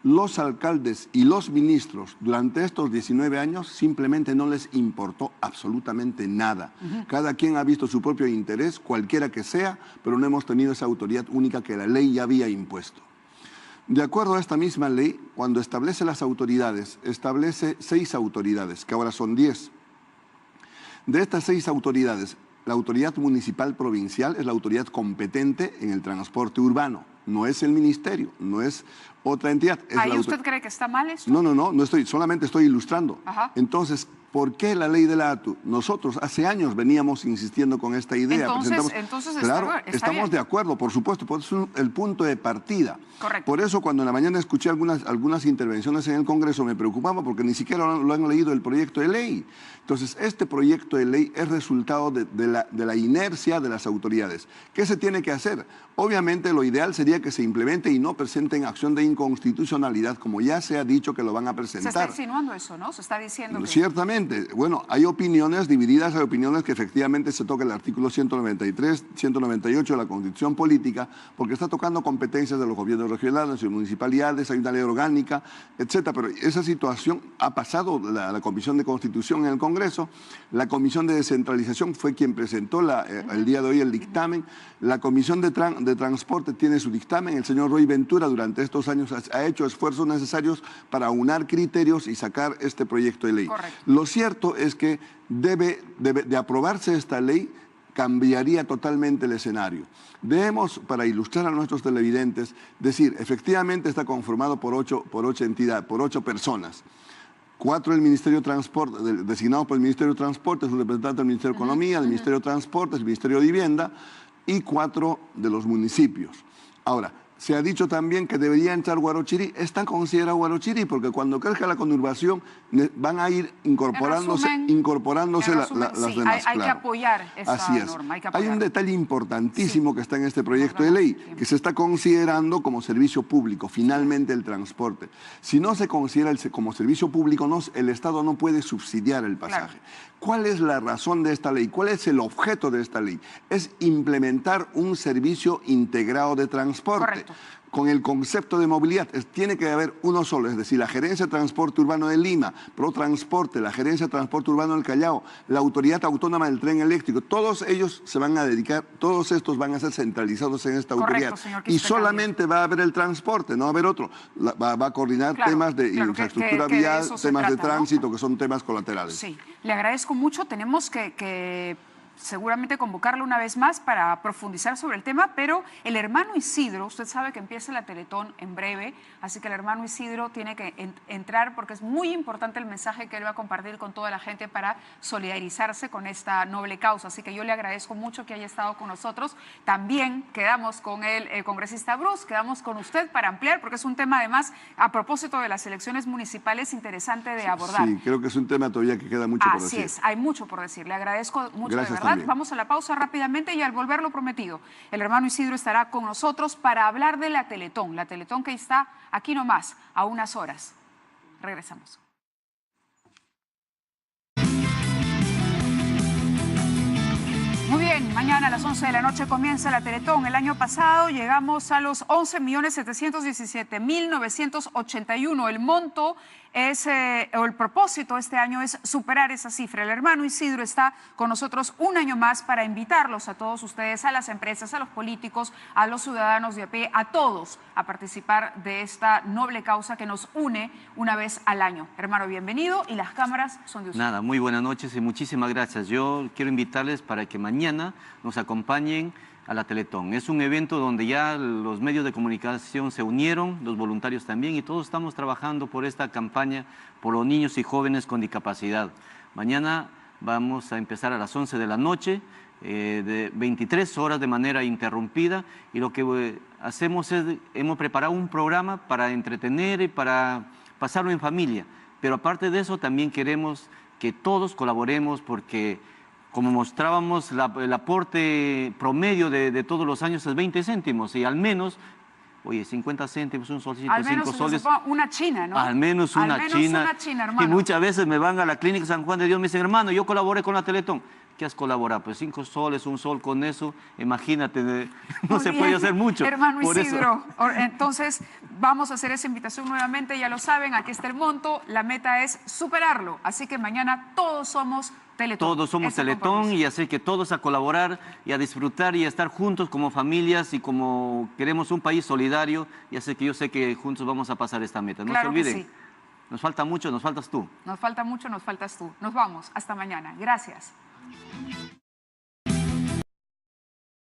Los alcaldes y los ministros durante estos 19 años simplemente no les importó absolutamente nada. Cada quien ha visto su propio interés, cualquiera que sea, pero no hemos tenido esa autoridad única que la ley ya había impuesto. De acuerdo a esta misma ley, cuando establece las autoridades, establece 6 autoridades, que ahora son 10. De estas 6 autoridades, la autoridad municipal provincial es la autoridad competente en el transporte urbano. No es el ministerio, no es otra entidad. ¿Ahí usted cree que está mal esto? No estoy, solamente estoy ilustrando. Ajá. Entonces, ¿por qué la ley de la ATU? Nosotros hace años veníamos insistiendo con esta idea. Entonces claro, está estamos bien. de acuerdo, por supuesto, pues es el punto de partida. Correcto. Por eso cuando en la mañana escuché algunas intervenciones en el Congreso me preocupaba porque ni siquiera lo han leído el proyecto de ley. Entonces, este proyecto de ley es resultado de la inercia de las autoridades. ¿Qué se tiene que hacer? Obviamente lo ideal sería gustaría que se implemente y no presenten acción de inconstitucionalidad, como ya se ha dicho que lo van a presentar. Se está insinuando eso, ¿no? Se está diciendo que... Ciertamente. Bueno, hay opiniones divididas, hay opiniones que efectivamente se toca el artículo 193, 198 de la Constitución Política, porque está tocando competencias de los gobiernos regionales y municipalidades, hay una ley orgánica, etcétera. Pero esa situación ha pasado la Comisión de Constitución en el Congreso, la Comisión de Descentralización fue quien presentó el día de hoy el dictamen, la Comisión de Transporte tiene su dictamen, el señor Roy Ventura durante estos años ha hecho esfuerzos necesarios para aunar criterios y sacar este proyecto de ley. Correcto. Lo cierto es que de aprobarse esta ley, cambiaría totalmente el escenario. Debemos, para ilustrar a nuestros televidentes, decir, efectivamente está conformado por ocho entidades, por 8 personas. 4 del Ministerio de Transporte, designados por el Ministerio de Transporte, es un representante del Ministerio de Economía, del Ministerio de Transporte, del Ministerio de Vivienda, y 4 de los municipios. Ahora, se ha dicho también que debería entrar Huarochirí. Está considerado Huarochirí porque cuando crezca la conurbación van a ir incorporándose las demás. Hay que apoyar esta norma. Hay un detalle importantísimo que está en este proyecto de ley, que se está considerando como servicio público, finalmente el transporte. Si no se considera como servicio público, el Estado no puede subsidiar el pasaje. Claro. ¿Cuál es la razón de esta ley? ¿Cuál es el objeto de esta ley? Es implementar un servicio integrado de transporte. Correcto. Con el concepto de movilidad, tiene que haber uno solo, es decir, la Gerencia de Transporte Urbano de Lima, ProTransporte, la Gerencia de Transporte Urbano del Callao, la Autoridad Autónoma del Tren Eléctrico, todos ellos se van a dedicar, todos estos van a ser centralizados en esta autoridad. Señor, y solamente va a haber el transporte, no va a haber otro. Va a coordinar temas de infraestructura vial, temas de tránsito, ¿no? Que son temas colaterales. Sí, le agradezco mucho. Tenemos que seguramente convocarlo una vez más para profundizar sobre el tema, pero el hermano Isidro, usted sabe que empieza la Teletón en breve, así que el hermano Isidro tiene que entrar porque es muy importante el mensaje que él va a compartir con toda la gente para solidarizarse con esta noble causa. Así que yo le agradezco mucho que haya estado con nosotros. También quedamos con el congresista Bruce, quedamos con usted para ampliar, porque es un tema además, a propósito de las elecciones municipales, interesante de abordar. Sí, creo que es un tema todavía que queda mucho por decir. Así es, hay mucho por decir. Le agradezco mucho. Gracias, de verdad. también. Vamos a la pausa rápidamente y al volver lo prometido, el hermano Isidro estará con nosotros para hablar de la Teletón que está aquí nomás, a unas horas. Regresamos. Muy bien, mañana a las 11 de la noche comienza la Teletón. El año pasado llegamos a los 11.717.981. El monto o el propósito este año es superar esa cifra. El hermano Isidro está con nosotros un año más para invitarlos a todos ustedes, a las empresas, a los políticos, a los ciudadanos de a pie, a todos a participar de esta noble causa que nos une una vez al año. Hermano, bienvenido y las cámaras son de usted. Nada, muy buenas noches y muchísimas gracias. Yo quiero invitarles para que mañana nos acompañen a la Teletón. Es un evento donde ya los medios de comunicación se unieron, los voluntarios también, y todos estamos trabajando por esta campaña por los niños y jóvenes con discapacidad. Mañana vamos a empezar a las 11 de la noche, de 23 horas de manera interrumpida, y lo que hacemos es, hemos preparado un programa para entretener y para pasarlo en familia, pero aparte de eso también queremos que todos colaboremos porque, como mostrábamos, el aporte promedio de todos los años es 20 céntimos y al menos, oye, 50 céntimos, un solcito, 5 soles. Una china, ¿no? Al menos una china, hermano. Y muchas veces me van a la clínica San Juan de Dios y me dicen, hermano, yo colaboré con la Teletón. ¿Qué has colaborado? Pues 5 soles, un sol con eso, imagínate, no se puede hacer mucho. Hermano Isidro, entonces vamos a hacer esa invitación nuevamente, ya lo saben, aquí está el monto, la meta es superarlo, así que mañana todos somos Teletón. Todos somos Teletón y así que todos a colaborar y a disfrutar y a estar juntos como familias y como queremos un país solidario, y así que yo sé que juntos vamos a pasar esta meta. No se olviden, sí. Nos falta mucho, nos faltas tú. Nos falta mucho, nos faltas tú. Nos vamos, hasta mañana. Gracias.